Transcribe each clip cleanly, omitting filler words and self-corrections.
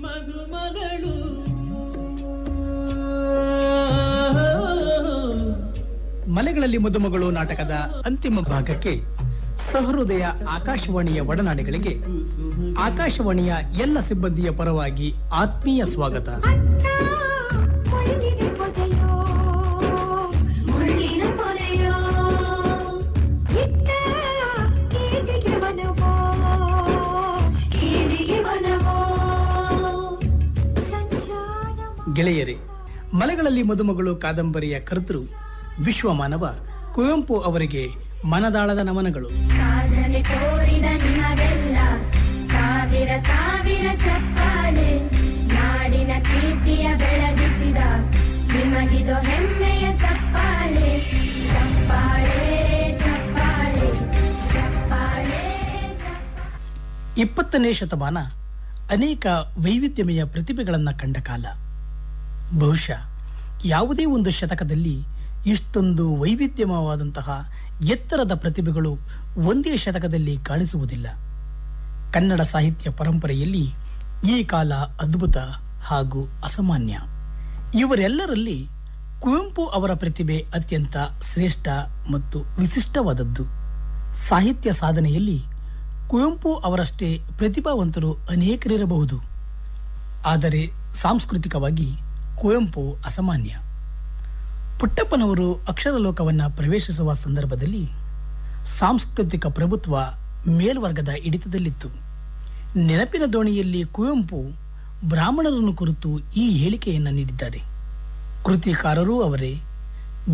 ಮಧುಮಗಳು ಮಲೆಗಳಲ್ಲಿ ಮದುಮಗಳು ನಾಟಕದ ಅಂತಿಮ ಭಾಗಕ್ಕೆ ಸಹೃದಯ ಆಕಾಶವಾಣಿಯ ಒಡನಾಡಿಗಳಿಗೆ ಆಕಾಶವಾಣಿಯ ಎಲ್ಲ ಸಿಬ್ಬಂದಿಯ ಪರವಾಗಿ ಆತ್ಮೀಯ ಸ್ವಾಗತ. ಗೆಳೆಯರೇ, ಮಲೆಗಳಲ್ಲಿ ಮದುಮಗಳು ಕಾದಂಬರಿಯ ಕರ್ತೃ ವಿಶ್ವಮಾನವ ಕುವೆಂಪು ಅವರಿಗೆ ಮನದಾಳದ ನಮನಗಳು. ಸಾಧನೆ ತೋರಿದ ನಿಮಗೆಲ್ಲ ಸಾವಿರ ಸಾವಿರ ಚಪ್ಪಾಳೆ, ನಾಡಿನ ಕೀರ್ತಿಯ ಬೆಳಗಿಸಿದ ನಿಮಗಿದು ಹೆಮ್ಮೆಯ ಚಪ್ಪಾಳೆ, ಚಪ್ಪಾಳೆ ಚಪ್ಪಾಳೆ ಚಪ್ಪಾಳೆ. 20ನೇ ಶತಮಾನ ಅನೇಕ ವೈವಿಧ್ಯಮಯ ಪ್ರತಿಭೆಗಳನ್ನು ಕಂಡ ಕಾಲ. ಬಹುಶಃ ಯಾವುದೇ ಒಂದು ಶತಕದಲ್ಲಿ ಇಷ್ಟೊಂದು ವೈವಿಧ್ಯಮಯವಾದಂತಹ ಎತ್ತರದ ಪ್ರತಿಭೆಗಳು ಒಂದೇ ಶತಕದಲ್ಲಿ ಕಾಣಿಸುವುದಿಲ್ಲ. ಕನ್ನಡ ಸಾಹಿತ್ಯ ಪರಂಪರೆಯಲ್ಲಿ ಈ ಕಾಲ ಅದ್ಭುತ ಹಾಗೂ ಅಸಾಮಾನ್ಯ. ಇವರೆಲ್ಲರಲ್ಲಿ ಕುವೆಂಪು ಅವರ ಪ್ರತಿಭೆ ಅತ್ಯಂತ ಶ್ರೇಷ್ಠ ಮತ್ತು ವಿಶಿಷ್ಟವಾದದ್ದು. ಸಾಹಿತ್ಯ ಸಾಧನೆಯಲ್ಲಿ ಕುವೆಂಪು ಅವರಷ್ಟೇ ಪ್ರತಿಭಾವಂತರು ಅನೇಕರಿರಬಹುದು, ಆದರೆ ಸಾಂಸ್ಕೃತಿಕವಾಗಿ ಕುವೆಂಪು ಅಸಾಮಾನ್ಯ. ಪುಟ್ಟಪ್ಪನವರು ಅಕ್ಷರ ಲೋಕವನ್ನು ಪ್ರವೇಶಿಸುವ ಸಂದರ್ಭದಲ್ಲಿ ಸಾಂಸ್ಕೃತಿಕ ಪ್ರಭುತ್ವ ಮೇಲ್ವರ್ಗದ ಹಿಡಿತದಲ್ಲಿತ್ತು. ನೆನಪಿನ ದೋಣಿಯಲ್ಲಿ ಕುವೆಂಪು ಬ್ರಾಹ್ಮಣರನ್ನು ಕುರಿತು ಈ ಹೇಳಿಕೆಯನ್ನು ನೀಡಿದ್ದಾರೆ. ಕೃತಿಕಾರರೂ ಅವರೇ,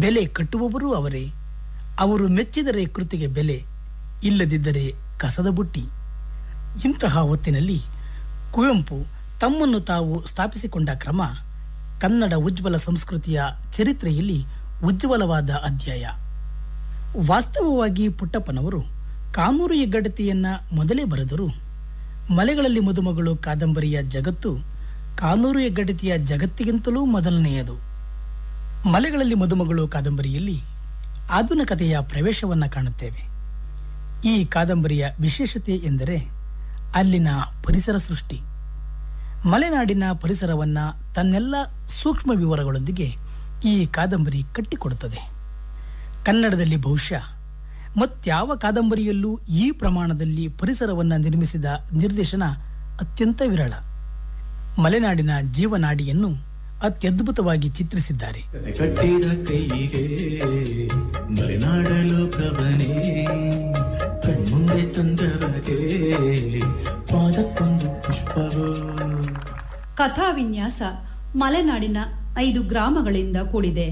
ಬೆಲೆ ಕಟ್ಟುವವರೂ ಅವರೇ. ಅವರು ಮೆಚ್ಚಿದರೆ ಕೃತಿಗೆ ಬೆಲೆ, ಇಲ್ಲದಿದ್ದರೆ ಕಸದ ಬುಟ್ಟಿ. ಇಂತಹ ಹೊತ್ತಿನಲ್ಲಿ ಕುವೆಂಪು ತಮ್ಮನ್ನು ತಾವು ಸ್ಥಾಪಿಸಿಕೊಂಡ ಕ್ರಮ ಕನ್ನಡ ಉಜ್ವಲ ಸಂಸ್ಕೃತಿಯ ಚರಿತ್ರೆಯಲ್ಲಿ ಉಜ್ವಲವಾದ ಅಧ್ಯಾಯ. ವಾಸ್ತವವಾಗಿ ಪುಟ್ಟಪ್ಪನವರು ಕಾನೂರು ಹೆಗ್ಗಡತಿಯನ್ನ ಮೊದಲೇ ಬರೆದರು. ಮಲೆಗಳಲ್ಲಿ ಮದುಮಗಳು ಕಾದಂಬರಿಯ ಜಗತ್ತು ಕಾನೂರು ಹೆಗ್ಗಡತಿಯ ಜಗತ್ತಿಗಿಂತಲೂ ಮೊದಲನೆಯದು. ಮಲೆಗಳಲ್ಲಿ ಮದುಮಗಳು ಕಾದಂಬರಿಯಲ್ಲಿ ಆಧುನಿಕತೆಯ ಪ್ರವೇಶವನ್ನು ಕಾಣುತ್ತೇವೆ. ಈ ಕಾದಂಬರಿಯ ವಿಶೇಷತೆ ಎಂದರೆ ಅಲ್ಲಿನ ಪರಿಸರ ಸೃಷ್ಟಿ. ಮಲೆನಾಡಿನ ಪರಿಸರವನ್ನು ತನ್ನೆಲ್ಲ ಸೂಕ್ಷ್ಮ ವಿವರಗಳೊಂದಿಗೆ ಈ ಕಾದಂಬರಿ ಕಟ್ಟಿಕೊಡುತ್ತದೆ. ಕನ್ನಡದಲ್ಲಿ ಬಹುಶಃ ಮತ್ಯಾವ ಕಾದಂಬರಿಯಲ್ಲೂ ಈ ಪ್ರಮಾಣದಲ್ಲಿ ಪರಿಸರವನ್ನು ನಿರ್ಮಿಸಿದ ನಿರ್ದೇಶನ ಅತ್ಯಂತ ವಿರಳ. ಮಲೆನಾಡಿನ ಜೀವನಾಡಿಯನ್ನು ಅತ್ಯದ್ಭುತವಾಗಿ ಚಿತ್ರಿಸಿದ್ದಾರೆ. ಕಟ್ಟಿದ ಕೈಗೆ ಮಲೆನಾಡಲು ಪ್ರವನೇ ಕಣ್ಮುಂದೆ ತಂದವಗೆ ಪಾದಕ್ಕೊಂದು ಪುಷ್ಪವೋ. ಕಥಾ ವಿನ್ಯಾಸ ಮಲೆನಾಡಿನ 5 ಗ್ರಾಮಗಳಿಂದ ಕೂಡಿದೆ.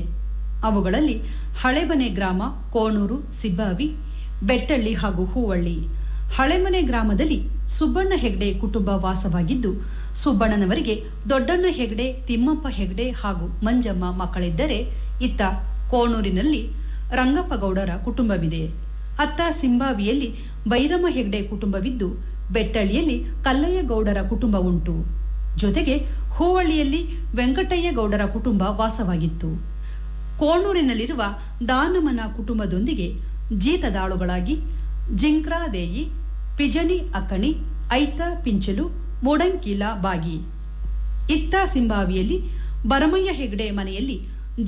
ಅವುಗಳಲ್ಲಿ ಹಳೆಮನೆ ಗ್ರಾಮ, ಕೋಣೂರು, ಸಿಬ್ಬಾವಿ, ಬೆಟ್ಟಳ್ಳಿ ಹಾಗೂ ಹೂವಳ್ಳಿ. ಹಳೆಮನೆ ಗ್ರಾಮದಲ್ಲಿ ಸುಬ್ಬಣ್ಣ ಹೆಗ್ಡೆ ಕುಟುಂಬ ವಾಸವಾಗಿದ್ದು, ಸುಬ್ಬಣ್ಣನವರಿಗೆ ದೊಡ್ಡಣ್ಣ ಹೆಗ್ಡೆ, ತಿಮ್ಮಪ್ಪ ಹೆಗ್ಡೆ ಹಾಗೂ ಮಂಜಮ್ಮ ಮಕ್ಕಳಿದ್ದರೆ, ಇತ್ತ ಕೋಣೂರಿನಲ್ಲಿ ರಂಗಪ್ಪ ಗೌಡರ ಕುಟುಂಬವಿದೆ. ಅತ್ತ ಸಿಂಬಾವಿಯಲ್ಲಿ ಬೈರಮ್ಮ ಹೆಗ್ಡೆ ಕುಟುಂಬವಿದ್ದು, ಬೆಟ್ಟಳ್ಳಿಯಲ್ಲಿ ಕಲ್ಲಯ್ಯ ಗೌಡರ ಕುಟುಂಬ ಉಂಟು. ಜೊತೆಗೆ ಹೂವಳ್ಳಿಯಲ್ಲಿ ವೆಂಕಟಯ್ಯ ಗೌಡರ ಕುಟುಂಬ ವಾಸವಾಗಿತ್ತು. ಕೋಣೂರಿನಲ್ಲಿರುವ ದಾನಮನ ಕುಟುಂಬದೊಂದಿಗೆ ಜೀತದಾಳುಗಳಾಗಿ ಜಿಂಕ್ರಾದೇಯಿ, ಪಿಜನಿ ಅಕ್ಕಣಿ, ಐತ ಪಿಂಚಲು, ಮೂಡಂಕೀಲ ಬಾಗಿ. ಇತ್ತ ಸಿಂಬಾವಿಯಲ್ಲಿ ಬರಮಯ್ಯ ಹೆಗ್ಡೆ ಮನೆಯಲ್ಲಿ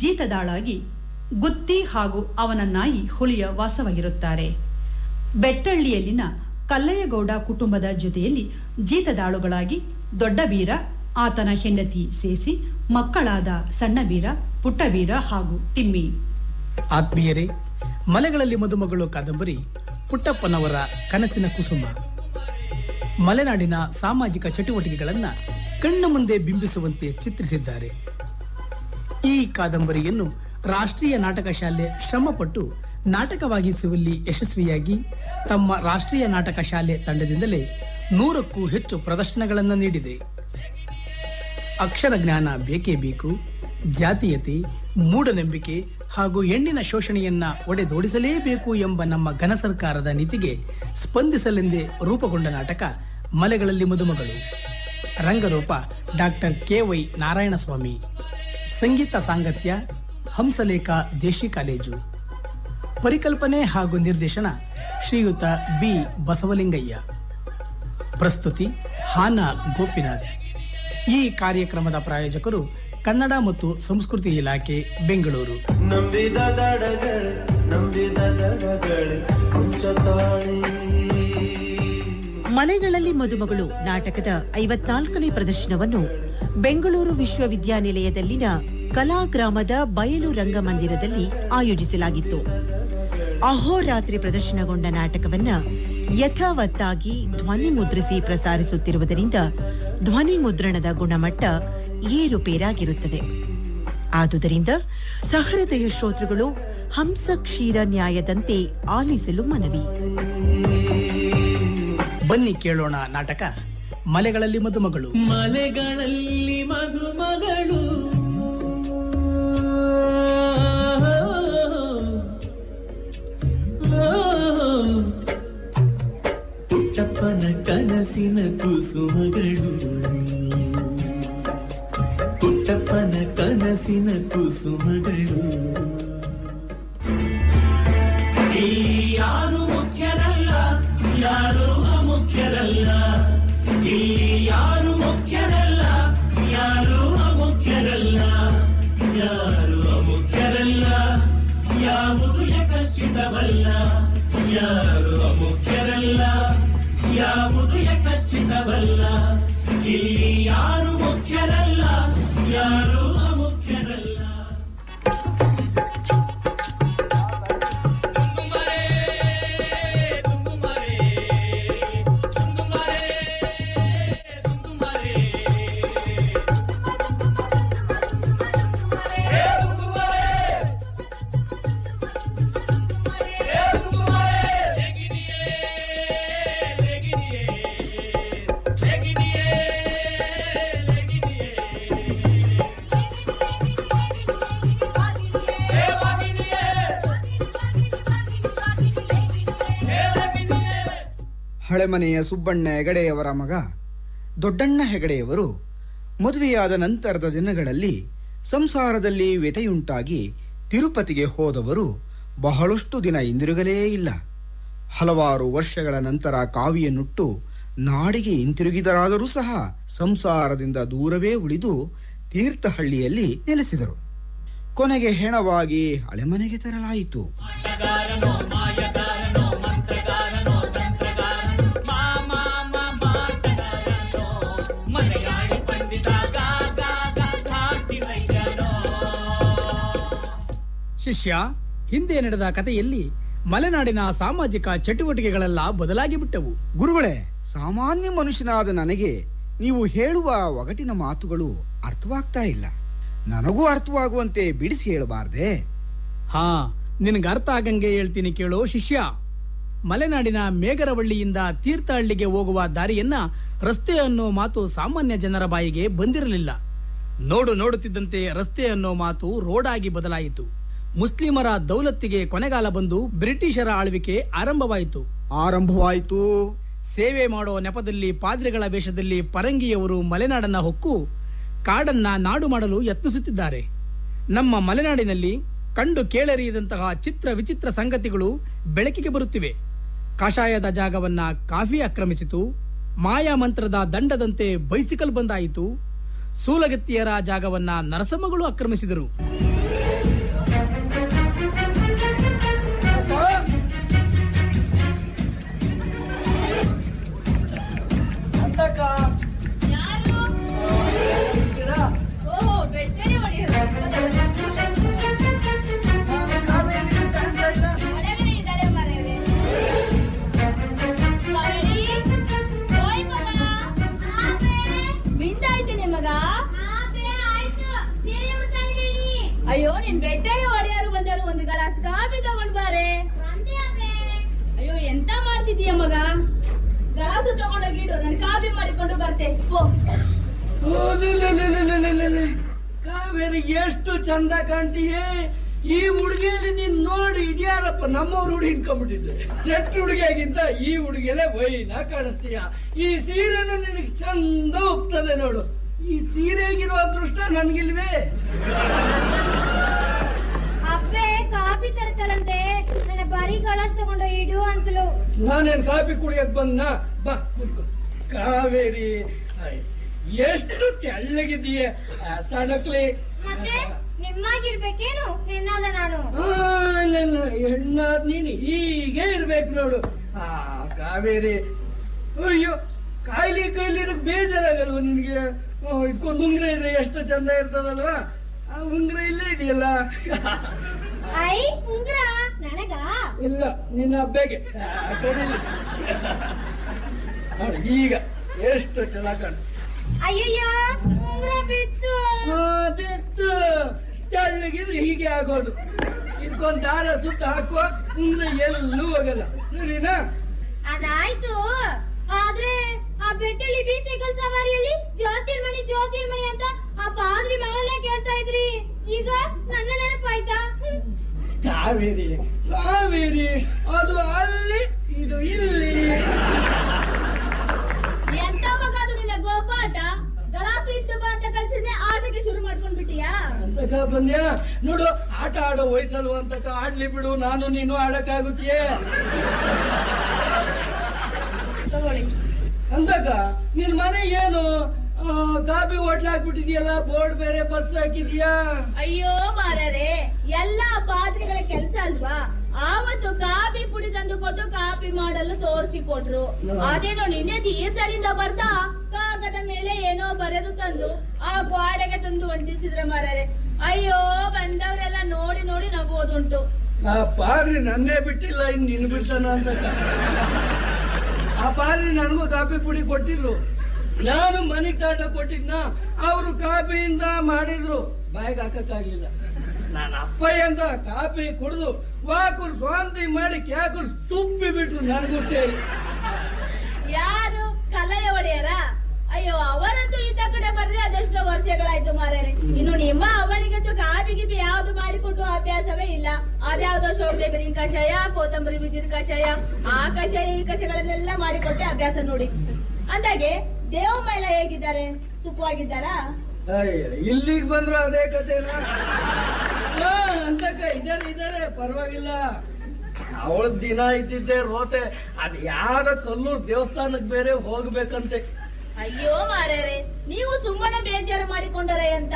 ಜೀತದಾಳಾಗಿ ಗುತ್ತಿ ಹಾಗೂ ಅವನ ನಾಯಿ ಹುಲಿಯ ವಾಸವಾಗಿರುತ್ತಾರೆ. ಬೆಟ್ಟಳ್ಳಿಯಲ್ಲಿನ ಕಲ್ಲಯ್ಯಗೌಡ ಕುಟುಂಬದ ಜೊತೆಯಲ್ಲಿ ಜೀತದಾಳುಗಳಾಗಿ ದೊಡ್ಡ ಬೀರ, ಆತನ ಹೆಂಡತಿ ಸೇಸಿ, ಮಕ್ಕಳಾದ ಸಣ್ಣ ಬೀರ, ಪುಟ್ಟ ಬೀರ ಹಾಗೂ ತಿಮ್ಮಿ. ಆತ್ಮೀಯರೇ, ಮಲೆಗಳಲ್ಲಿ ಮದುಮಗಳು ಕಾದಂಬರಿ ಪುಟ್ಟಪ್ಪನವರ ಕನಸಿನ ಕುಸುಮ. ಮಲೆನಾಡಿನ ಸಾಮಾಜಿಕ ಚಟುವಟಿಕೆಗಳನ್ನು ಕಣ್ಣ ಮುಂದೆ ಬಿಂಬಿಸುವಂತೆ ಚಿತ್ರಿಸಿದ್ದಾರೆ. ಈ ಕಾದಂಬರಿಯನ್ನು ರಾಷ್ಟ್ರೀಯ ನಾಟಕ ಶಾಲೆ ಶ್ರಮಪಟ್ಟು ನಾಟಕವಾಗಿಸುವಲ್ಲಿ ಯಶಸ್ವಿಯಾಗಿ ತಮ್ಮ ರಾಷ್ಟ್ರೀಯ ನಾಟಕ ಶಾಲೆ ತಂಡದಿಂದಲೇ 100ಕ್ಕೂ ಹೆಚ್ಚು ಪ್ರದರ್ಶನಗಳನ್ನು ನೀಡಿದೆ. ಅಕ್ಷರ ಜ್ಞಾನ ಬೇಕೇ ಬೇಕು, ಜಾತೀಯತೆ, ಮೂಢನಂಬಿಕೆ ಹಾಗೂ ಹೆಣ್ಣಿನ ಶೋಷಣೆಯನ್ನ ಒಡೆದೋಡಿಸಲೇಬೇಕು ಎಂಬ ನಮ್ಮ ಘನ ಸರ್ಕಾರದ ನೀತಿಗೆ ಸ್ಪಂದಿಸಲೆಂದೇ ರೂಪುಗೊಂಡ ನಾಟಕ ಮಲೆಗಳಲ್ಲಿ ಮದುಮಗಳು. ರಂಗರೂಪ ಡಾಕ್ಟರ್ ಕೆ.ವೈ. ನಾರಾಯಣಸ್ವಾಮಿ. ಸಂಗೀತ ಸಾಂಗತ್ಯ ಹಂಸಲೇಖ ದೇಶಿ ಕಾಲೇಜು. ಪರಿಕಲ್ಪನೆ ಹಾಗೂ ನಿರ್ದೇಶನ ಶ್ರೀಯುತ ಬಿ. ಬಸವಲಿಂಗಯ್ಯ. ಪ್ರಸ್ತುತಿ ಹಾನ ಗೋಪಿನಾಥ್. ಈ ಕಾರ್ಯಕ್ರಮದ ಪ್ರಾಯೋಜಕರು ಕನ್ನಡ ಮತ್ತು ಸಂಸ್ಕೃತಿ ಇಲಾಖೆ, ಬೆಂಗಳೂರು. ನಂಬಿದ ದಡಗಳೇ ಕೊಂಚ ತಾಳಿ. ಮಲೆಗಳಲ್ಲಿ ಮದುಮಗಳು ನಾಟಕದ 54ನೇ ಪ್ರದರ್ಶನವನ್ನು ಬೆಂಗಳೂರು ವಿಶ್ವವಿದ್ಯಾನಿಲಯದಲ್ಲಿನ ಕಲಾಗ್ರಾಮದ ಬಯಲು ರಂಗಮಂದಿರದಲ್ಲಿ ಆಯೋಜಿಸಲಾಗಿತ್ತು. ಅಹೋರಾತ್ರಿ ಪ್ರದರ್ಶನಗೊಂಡ ನಾಟಕವನ್ನ ಯಥಾವತ್ತಾಗಿ ಧ್ವನಿ ಮುದ್ರಿಸಿ ಪ್ರಸಾರಿಸುತ್ತಿರುವುದರಿಂದ ಧ್ವನಿ ಮುದ್ರಣದ ಗುಣಮಟ್ಟ ಏರುಪೇರಾಗಿರುತ್ತದೆ. ಆದುದರಿಂದ ಸಹೃದಯ ಶ್ರೋತೃಗಳು ಹಂಸ ಕ್ಷೀರ ನ್ಯಾಯದಂತೆ ಆಲಿಸಲು ಮನವಿ. ಬನ್ನಿ ಕೇಳೋಣ ನಾಟಕ ಮಲೆಗಳಲ್ಲಿ ಮದುಮಗಳು. ಮಲೆಗಳಲ್ಲಿ ಮದುಮಗಳು, ಪುಟ್ಟಪ್ಪನ ಕನಸಿನ ಕುಸುಮಗಳು, ಪುಟ್ಟಪ್ಪನ ಕನಸಿನ ಕುಸುಮಗಳು. ಇಲ್ಲಿ ಯಾರು ಮುಖ್ಯರಲ್ಲ, ಯಾರು ಅಮುಖ್ಯರಲ್ಲ. ಇಲ್ಲಿ ಯಾರು ಮುಖ್ಯರಲ್ಲ, ಯಾರು ಅಮುಖ್ಯರಲ್ಲ. ಯಾರು ಅಮುಖ್ಯರಲ್ಲ, ಯಾವುದು ಯಕಶ್ಚಿತವಲ್ಲ. ಯಾರು ಅಮುಖ್ಯರಲ್ಲ, ಯಾವುದು ಯಕಶ್ಚಿತವಲ್ಲ. ಇಲ್ಲಿ ಯಾರು ಮುಖ್ಯರಲ್ಲ, ಯಾರು ಅಮುಖ್ಯರಲ್ಲ. ಹಳೆಮನೆಯ ಸುಬ್ಬಣ್ಣ ಹೆಗಡೆಯವರ ಮಗ ದೊಡ್ಡಣ್ಣ ಹೆಗಡೆಯವರು ಮದುವೆಯಾದ ನಂತರದ ದಿನಗಳಲ್ಲಿ ಸಂಸಾರದಲ್ಲಿ ವ್ಯಥೆಯುಂಟಾಗಿ ತಿರುಪತಿಗೆ ಹೋದವರು ಬಹಳಷ್ಟು ದಿನ ಹಿಂದಿರುಗಲೇ ಇಲ್ಲ. ಹಲವಾರು ವರ್ಷಗಳ ನಂತರ ಕಾವಿಯನ್ನುಟ್ಟು ನಾಡಿಗೆ ಹಿಂತಿರುಗಿದರಾದರೂ ಸಹ ಸಂಸಾರದಿಂದ ದೂರವೇ ಉಳಿದು ತೀರ್ಥಹಳ್ಳಿಯಲ್ಲಿ ನೆಲೆಸಿದರು. ಕೊನೆಗೆ ಹೆಣವಾಗಿ ಹಳೆಮನೆಗೆ ತರಲಾಯಿತು. ಶಿಷ್ಯ, ಹಿಂದೆ ನಡೆದ ಕಥೆಯಲ್ಲಿ ಮಲೆನಾಡಿನ ಸಾಮಾಜಿಕ ಚಟುವಟಿಕೆಗಳೆಲ್ಲ ಬದಲಾಗಿ ಬಿಟ್ಟವು. ಗುರುಗಳೇ, ಸಾಮಾನ್ಯ ಮನುಷ್ಯನಾದ ನನಗೆ ನೀವು ಹೇಳುವ ಒಗಟಿನ ಮಾತುಗಳು ಅರ್ಥವಾಗ್ತಾ ಇಲ್ಲ. ನನಗೂ ಅರ್ಥವಾಗುವಂತೆ ಬಿಡಿಸಿ ಹೇಳಬಾರ್ದೆ? ಹಾ, ನಿನಗೆ ಅರ್ಥ ಆಗಂಗೆ ಹೇಳ್ತೀನಿ ಕೇಳೋ ಶಿಷ್ಯ. ಮಲೆನಾಡಿನ ಮೇಗರವಳ್ಳಿಯಿಂದ ತೀರ್ಥಹಳ್ಳಿಗೆ ಹೋಗುವ ದಾರಿಯನ್ನ ರಸ್ತೆ ಅನ್ನೋ ಮಾತು ಸಾಮಾನ್ಯ ಜನರ ಬಾಯಿಗೆ ಬಂದಿರಲಿಲ್ಲ. ನೋಡುತ್ತಿದ್ದಂತೆ ರಸ್ತೆ ಅನ್ನೋ ಮಾತು ರೋಡಾಗಿ ಬದಲಾಯಿತು. ಮುಸ್ಲಿಮರ ದೌಲತ್ತಿಗೆ ಕೊನೆಗಾಲ ಬಂದು ಬ್ರಿಟಿಷರ ಆಳ್ವಿಕೆ ಆರಂಭವಾಯಿತು. ಸೇವೆ ಮಾಡೋ ನೆಪದಲ್ಲಿ ಪಾದ್ರಿಗಳ ವೇಷದಲ್ಲಿ ಪರಂಗಿಯವರು ಮಲೆನಾಡನ್ನ ಹೊಕ್ಕು ಕಾಡನ್ನ ನಾಡು ಮಾಡಲು ಯತ್ನಿಸುತ್ತಿದ್ದಾರೆ. ನಮ್ಮ ಮಲೆನಾಡಿನಲ್ಲಿ ಕಂಡು ಕೇಳರಿಯದಂತಹ ಚಿತ್ರ ವಿಚಿತ್ರ ಸಂಗತಿಗಳು ಬೆಳಕಿಗೆ ಬರುತ್ತಿವೆ. ಕಷಾಯದ ಜಾಗವನ್ನ ಕಾಫಿ ಆಕ್ರಮಿಸಿತು. ಮಾಯಾ ಮಂತ್ರದ ದಂಡದಂತೆ ಬೈಸಿಕಲ್ ಬಂದಾಯಿತು. ಸೂಲಗತ್ತಿಯರ ಜಾಗವನ್ನ ನರಸಮ್ಮಗಳು ಆಕ್ರಮಿಸಿದರು. ಅಯ್ಯೋ, ನಿನ್ ಬೆಟ್ಟೆಗೆ ಒಡೆಯರು ಬಂದರು, ಒಂದು ಗ್ಲಾಸ್ ಕಾಫಿ ತಗೊಂಡ್ ಬಾರೆ. ಅಯ್ಯೋ, ಎಂತ ಮಾಡ್ತಿದೀಯ ಮಗ? ಗ್ಲಾಸು ತಗೊಂಡೋಗಿಡು, ನಾನು ಕಾಫಿ ಮಾಡಿಕೊಂಡು ಬರ್ತೆ. ಕಾವೇರಿ, ಎಷ್ಟು ಚಂದ ಕಾಣ್ತೀಯೇ. ಈ ಹುಡುಗಿಯಲ್ಲಿ ನೀನ್ ನೋಡಿ ಇದ್ಯಾರಪ್ಪ ನಮ್ಮವ್ರು ಹುಡುಗಿ ಇಟ್ಕೊಂಡ್ಬಿಟ್ಟಿದ್ದೆ. ಸೆಟ್ ಹುಡುಗಿಯಾಗಿಂತ ಈ ಹುಡುಗಿಯಲ್ಲೇ ವೈನ ಕಾಣಿಸ್ತೀಯ. ಈ ಸೀರೆನು ನಿನಗೆ ಚಂದ ಹೋಗ್ತದೆ ನೋಡು. ಈ ಸೀರೆಗಿರೋ ಅದೃಷ್ಟ ನನ್ಗಿಲ್ವೇ? ಅಪ್ಪೆ ಕಾಫಿ ತರ್ತಾರಂತೆ, ನನ್ನ ಬರೀ ಗ್ಲಾಸ್ ತಗೊಂಡು ಇಡು ಅಂತಲು. ನಾನೇನ್ ಕಾಫಿ ಕುಡಿಯಕ್ ಬಂದ್ನ? ಬಾ ಕೂತ್ಕೋ. ಕಾವೇರಿ, ಎಷ್ಟು ತೆಳ್ಳಗಿದ್ದೀಯ ಸಣಕ್ಲಿ. ಮತ್ತೆ ನಿಮ್ಮಾಗಿರ್ಬೇಕೇನು ಹೆಣ್ಣಾದ ನಾನು? ಹೆಣ್ಣಾದ್ ನೀನು ಹೀಗೆ ಇರ್ಬೇಕು ನೋಡು. ಕಾವೇರಿ, ಅಯ್ಯೋ ಕಾಯ್ಲಿ ಬೇಜಾರಾಗಲ್ವ ನಿನ್ಗೆ? ಇಟ್ಕೊಂಡು ಉಂಗ್ರ ಇದೆ, ಎಷ್ಟು ಚಂದ ಇರ್ತದಲ್ವಾ? ಆ ಉಂಗ್ರ ಇಲ್ಲೇ ಇದೆಯಲ್ಲ. ಐ ಉಂಗ್ರ ನನಗ ಇಲ್ಲ, ನಿನ್ನ ಹಬ್ಬಗೆ ಈಗ ಎಷ್ಟು ಚೆನ್ನಾಗಿ ಕಾಣ. ಅಯ್ಯಯ್ಯೋ ಉಂಗ್ರ ಬಿತ್ತು. ಬಿತ್ತು ತೆಳ್ಳಗಿದ್ರೆ ಹೀಗೆ ಆಗೋದು. ಇದಕ್ಕೊಂದು ದಾರ ಸುತ್ತ ಹಾಕುವ, ಉಂಗ್ರ ಎಲ್ಲೂ ಹೋಗಲ್ಲ. ಸರಿನಾ? ಅದಾಯ್ತು. ಆದ್ರೆ ಆ ಬೆಟ್ಟಲ್ಲಿ ಬೀಸೈಕಲ್ ಸವಾರಿಯಲ್ಲಿ ಜ್ಯೋತಿರ್ಮಣಿ ಅಂತ ಆ ಪಾದ್ರಿ ಮಗಳೇ ಕೇಳ್ತಾ ಇದ್ರಿ. ಈಗ ನನ್ನ ನೆನಪಾಯ್ತಾ? ಕಾವೇರಿ ಅದು ಅಲ್ಲಿ, ಇದು ಇಲ್ಲಿ. ಎಂತ ಮಗ ಅದು ನಿನ್ನ ಗೋಪಾಟ? ಗಲಾಸು ಇಟ್ಟು ಬಾ ಅಂತ ಕಳ್ಸಿದ್ರೆ ಆಟಕ್ಕೆ ಶುರು ಮಾಡ್ಕೊಂಡ್ಬಿಟ್ಟಿಯಾ? ಅಂತಕ ಬಂದ್ಯಾ ನೋಡು, ಆಟ ಆಡೋ ವಯಸ್ಸಲ್ವ ಅಂತಕ ಆಡ್ಲಿ ಬಿಡು. ನಾನು ನೀನು ಆಡಕ್ಕಾಗುತ್ತೀಯೇ? ತಗೊಳ್ಳಿ. ಅಂತಕ ನಿನ್ ಮನೆ ಏನು ಕಾಫಿ ಹೋಟ್ಲ್ ಹಾಕ್ಬಿಟ್ಟಿದ್ಯಲ್ಲ, ಬೋರ್ಡ್ ಬೇರೆ ಬಸ್ ಹಾಕಿದ್ಯಾ? ಅಯ್ಯೋ ಮಾರರೆ, ಎಲ್ಲಾ ಪಾತ್ರೆಗಳ ಕೆಲಸ ಅಲ್ವಾ? ಆವತ್ತು ಕಾಫಿ ಪುಡಿ ತಂದು ಕೊಟ್ಟು ಕಾಫಿ ಮಾಡಲು ತೋರಿಸಿಕೊಟ್ರು. ಅದೇನೋ ನಿನ್ನೆ ತೀರ್ಥದಿಂದ ಬರ್ತಾ ಕಾಗದ ಮೇಲೆ ಏನೋ ಬರೆದು ತಂದು ಆ ಗೋಡೆಗೆ ತಂದು ಅಂಟಿಸಿದ್ರೆ ಮಾರರೆ. ಅಯ್ಯೋ ಬಂದವರೆಲ್ಲ ನೋಡಿ ನೋಡಿ ನಗೋದುಂಟು. ಆ ಪಾರ್ಲಿ ನನ್ನೇ ಬಿಟ್ಟಿಲ್ಲ, ಇನ್ ನಿನ್ ಬಿಡ್ತಾನ ಅಂತ. ಆ ಪಾರ್ಲಿ ನನಗೂ ಕಾಫಿ ಪುಡಿ ಕೊಟ್ಟಿದ್ರು, ನಾನು ಮನೆಗ್ ತಾಟ ಕೊಟ್ಟಿದ್ನ. ಅವರು ಕಾಫಿಯಿಂದ ಮಾಡಿದ್ರು, ಬಾಯಿಗೆ ಹಾಕಕ್ಕಾಗ್ಲಿಲ್ಲ. ನಾನು ಅಪ್ಪಯ್ಯ ಅಂತ ಕಾಫಿ ಕುಡಿದು ವಾಕುರ್ ಸ್ವಾಂತಿ ಮಾಡಿ ಕ್ಯಾಕುರ್ ತುಪ್ಪಿ ಬಿಟ್ರು ನನಗೂ ಸೇರಿ. ಯಾರು ಕಲ್ಲಯ್ಯ ಒಡೆಯರ? ಅಯ್ಯೋ ಅವರಂತೂ ಈತ ಕಡೆ ಬರ್ರೆ ಅದೆಷ್ಟೋ ವರ್ಷಗಳಾಯ್ತು ಮಾರರೆ. ಇನ್ನು ನಿಮ್ಮ ಅವನಿಗಂತೂ ಕಾಫಿ ಗಿಫಿ ಯಾವ್ದು ಮಾಡಿಕೊಟ್ಟು ಅಭ್ಯಾಸವೇ ಇಲ್ಲ. ಅದ್ಯಾವ್ದೋ ಶೋಭೆ ಬೆರಿನ ಕಷಾಯ, ಕೊತ್ತಂಬರಿ ಬೀಜದ ಕಷಾಯ, ಆ ಕಷಾಯ ಈ ಕಷಾಯಗಳನ್ನೆಲ್ಲ ಮಾಡಿಕೊಟ್ಟೆ ಅಭ್ಯಾಸ ನೋಡಿ. ಅಂದಾಗೆ ದೇವಮ್ಮ ಹೇಗಿದ್ದಾರೆ? ಸುಖವಾಗಿದ್ದಾರಾ? ಇಲ್ಲಿಗೆ ಬಂದ್ರು ಅದೇ ಕಥೆನಾ? ಅಂತಕ ಇದಾರೆ, ಪರವಾಗಿಲ್ಲ. ಅವಳ ದಿನ ಇದ್ದಿದ್ದೆ ರೋತೆ. ಅದ್ ಯಾರ ಕಲ್ಲೂರ್ ದೇವಸ್ಥಾನಕ್ ಬೇರೆ ಹೋಗ್ಬೇಕಂತೆ. ಅಯ್ಯೋ ಮಾರ್ಯಾರೆ, ನೀವು ಸುಮ್ಮನೆ ಬೇಜಾರು ಮಾಡಿಕೊಂಡರೆ ಅಂತ.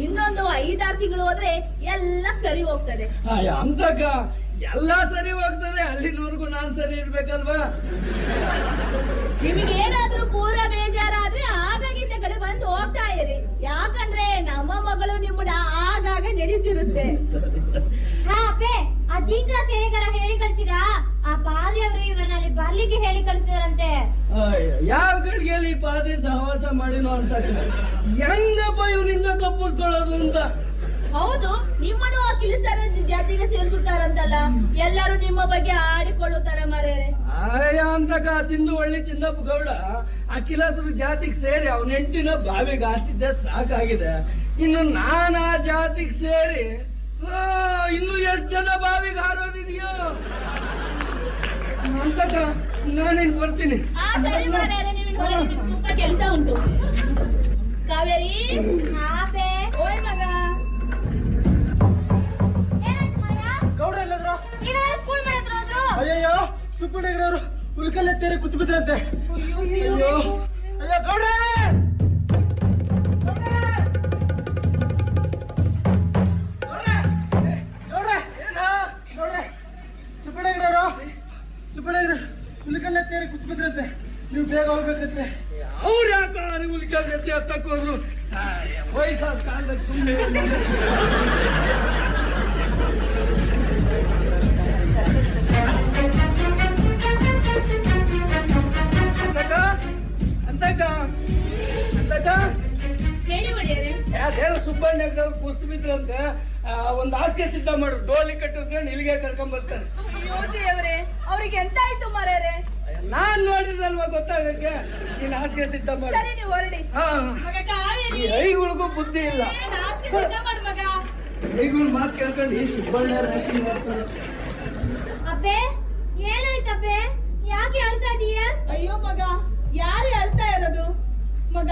ಇನ್ನೊಂದು 5-6 ತಿಂಗಳು ಹೋದ್ರೆ ಎಲ್ಲ ಸರಿ ಹೋಗ್ತದೆ. ಅಂತಕ ಎಲ್ಲ ಸರಿ ಹೋಗ್ತದೆ, ಅಲ್ಲಿನವರೆಗೂ ನಾನ್ ಸರಿ ಇರ್ಬೇಕಲ್ವಾ? ನಿಮಗೇನಾದ್ರೂ ಪೂರ ಬೇಜಾರಾದ್ರೆ ಆಗಾಗಿದ್ದ ಕಡೆ ಬಂದು ಹೋಗ್ತಾ ಇರಿ. ಯಾಕಂದ್ರೆ ನಮ್ಮ ಮಗಳು ನಿಮ್ಮನ್ನ ಆಗಾಗ ನಡೀತಿರುತ್ತೆ. ಹಾ ಅಪ್ಪೆ, ಆ ಜೀಂಗ್ರ ಸೇನೆಗರ ಹೇಳಿ ಕಳ್ಸಿದ. ಆ ಪಾದ್ರಿಯವರು ಇವರಲ್ಲಿ ಬರ್ಲಿಕ್ಕೆ ಹೇಳಿ ಕಳ್ಸಿದಾರಂತೆ. ಯಾವ ಗಳಿಗೆಯಲ್ಲಿ ಪಾದ್ರಿ ಸಹವಾಸ ಮಾಡಿನೋ ಅಂತ ಹೆಂಗಪ್ಪ ಇವನಿಂದ ತಪ್ಪಿಸ್ಕೊಳ್ಳೋದು ಅಂತ. ಹೌದು, ನಿಮ್ಮನ್ನು ಆ ಕಿಲಿಸ್ತಾನ ಜಾತಿಗೆ ಸೇರಿಸುತ್ತಾರಂತಲ್ಲ. ಎಲ್ಲರೂ ನಿಮ್ಮ ಬಗ್ಗೆ ಆಡಿಕೊಳ್ಳುತ್ತಾರೆ ಮಾರ್ಯಾರೆ. ಅಂತಕ ತಿಂದು ಒಳ್ಳೆ ಚಿನ್ನಪ್ಪ ಗೌಡ ಆ ಕಿಲಾಸರು ಜಾತಿಗೆ ಸೇರಿ ಅವನ ಹೆಂಡತಿನ ಬಾವಿಗೆ ಹಾಕಿದ್ದೆ ಸಾಕಾಗಿದೆ. ಇನ್ನು ನಾನು ಆ ಜಾತಿಗೆ ಸೇರಿ ಇನ್ನು ಎಷ್ಟು ಜನ ಬಾವಿಗೆ ಹಾರೋದಿದೆಯೋ ಅಂತಕ ನಾನೇನ್ ಬರ್ತೀನಿ. ಸರಿ ಮಾರ್ಯಾರೆ, ನಿಮಗೆ ತುಂಬಾ ಕೆಲಸ ಉಂಟು. ಕಾವೇರಿ, ಹಾಪೆ ಓಯ್ ಮಗ, ಏನಾಯ್ತು ಮಾಯ? ಗೌಡ ಎಲ್ಲದ್ರು? ಈಗ ಸ್ಕೂಲ್ ಮಾಡಿದ್ರು ಹೋದ್ರು. ಅಯ್ಯಯ್ಯೋ, ಸುಬ್ಬಣ್ಣಗರವರು ಹುಲ್ಕಲ್ಲ ತೇರಿ ಕೂತು ಬಿದ್ರಂತೆ. ಅಯ್ಯೋ ಅಯ್ಯೋ ಗೌಡ್ರೆ! ಹುಲ್ಕಲ್ಲ ತೇರಿ ಕೂತು ಬಿದ್ರಂತೆ. ನೀವು ಬೇಗ ಹೋಗ್ಬೇಕಂತೆ. ಅವ್ರು ಯಾಕೆ ಹುಲ್ಕಲ್ಗತ್ತೆ ಹತ್ತಕ್ಕೋದ್ರು? ವಯಸ್ಸಾದ ಕಾಲದಲ್ಲಿ ಸುಮ್ಮನೆ ಹೇಳಿ ಒಡೆಯರೆ. ಯಾರು ಸುಬ್ಬಣ್ಣವ್ರು ಕುಸ್ತು ಬಿದ್ರಂತೆ. ಒಂದ್ ಹಾಸಿಗೆ ಸಿದ್ಧ ಮಾಡು, ಡೋಲಿ ಕಟ್ಟಿಸ್ಕೊಂಡು ಇಲ್ಲಿಗೆ ಕರ್ಕೊಂಡ್ ಬರ್ತಾರೆ. ಅಯ್ಯೋ ದೇವ್ರೆ, ಅವ್ರಿಗೆ ಎಂತ ಆಯ್ತು ಮಾರ್ಯಾರೆ? ನಾನ್ ನೋಡಿದ್ರಲ್ವಾ ಗೊತ್ತಾಗಕ್ಕೆ. ನೀನ್ ಹಾಸಿಗೆ ಸಿದ್ಧ ಮಾಡು. ಸರಿ, ನೀವು ಹೊರಡಿ. ಮಗ ಕಾವೇರಿ, ಈ ಐಗಳಿಗೂ ಬುದ್ಧಿ ಇಲ್ಲ. ಹಾಸಿಗೆ ಸಿದ್ಧ ಮಾಡು ಮಗ. ಐಗಳು ಮಾತು ಕೇಳ್ಕೊಂಡು ಈ ಸುಬ್ಬಣ್ಣವ್ರು ಹಾಕಿ ಮಾಡ್ತಾರೆ. ಅಪ್ಪೆ ಏನಾಯ್ತಪ್ಪೆ? ಯಾಕೆ ಅಳ್ತಾ ಇದೀಯ? ಅಯ್ಯೋ ಮಗ, ಯಾರು ಅಳ್ತಾ ಇರೋದು? ಮಗ